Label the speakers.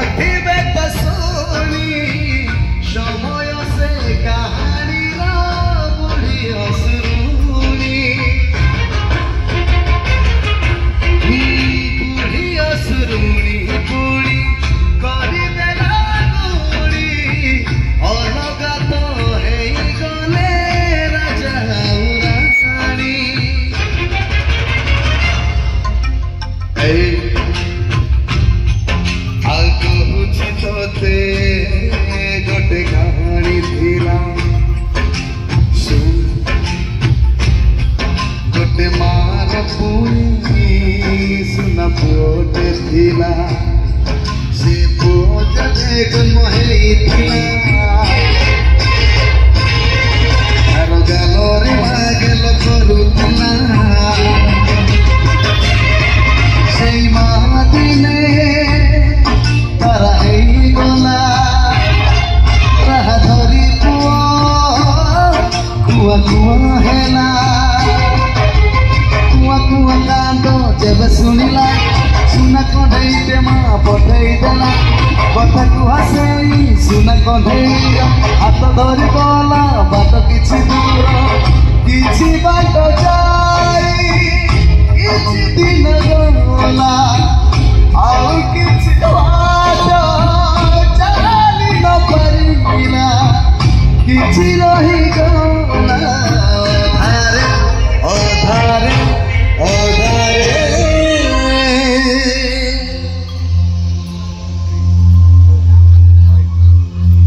Speaker 1: कथिबे तो सुनी समय से कहानी बुढ़ी असुरुणी बुढ़ी असुरुणी बुढ़ी करदेला गुड़ी अलग तो है गले राजा रानी तोते गोटे कहानी थिला गोटे मार पुणी सुना पुओटे थिला से पुओ जदे जन्महेई थिला आर गालोरे मागेल करुथिला सेई मा दिने जब सुनिला सुना कढ़े माँ पठे देला कथा को हसई सुना कढ़े हाथ धरी गला बाट किछि दूर किछि बाट जाई किछि दिन गला आउ किछि